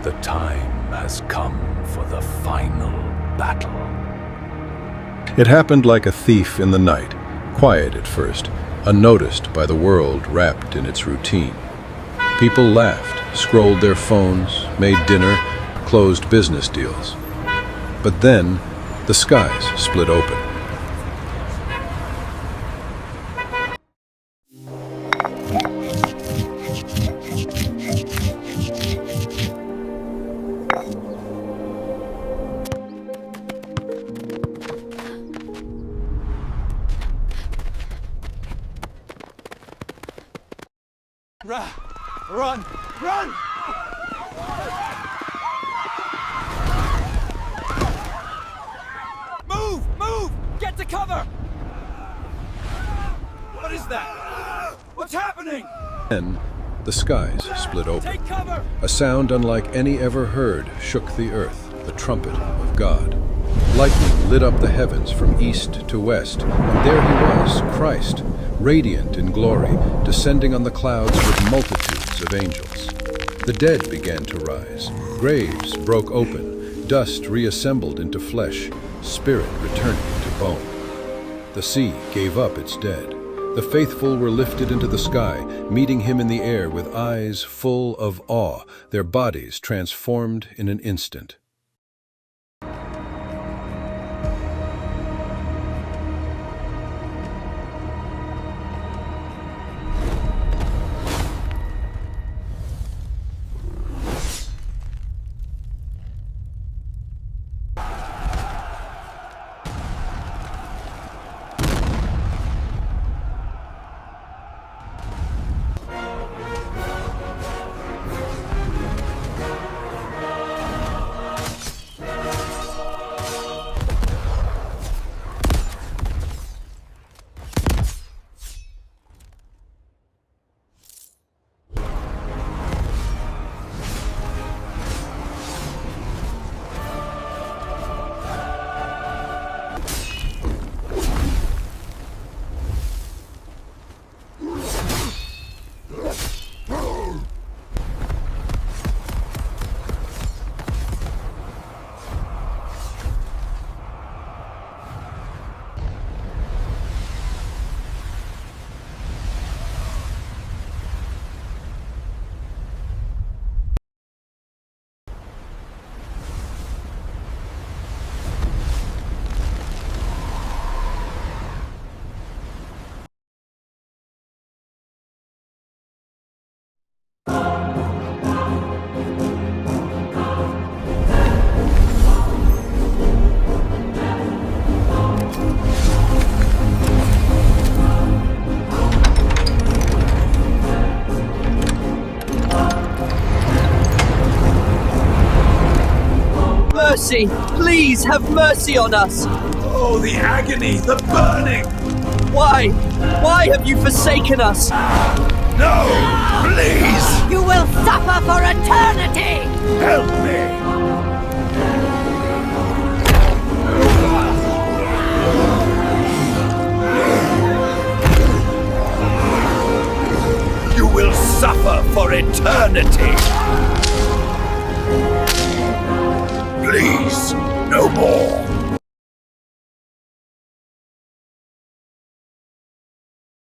The time has come for the final battle. It happened like a thief in the night, quiet at first, unnoticed by the world wrapped in its routine. People laughed, scrolled their phones, made dinner, closed business deals. But then, the skies split open. Run! Run! Move! Move! Get to cover! What is that? What's happening? Then, the skies split open. Take cover! A sound unlike any ever heard shook the earth, the trumpet of God. Lightning lit up the heavens from east to west, and there he was, Christ, radiant in glory, descending on the clouds with multitudes of angels. The dead began to rise, graves broke open, dust reassembled into flesh, spirit returning to bone. The sea gave up its dead. The faithful were lifted into the sky, meeting him in the air with eyes full of awe, their bodies transformed in an instant. Mercy! Please have mercy on us! Oh, the agony, the burning! Why? Why have you forsaken us? No! Please! You will suffer for eternity! Help me! You will suffer for eternity! Please, no more!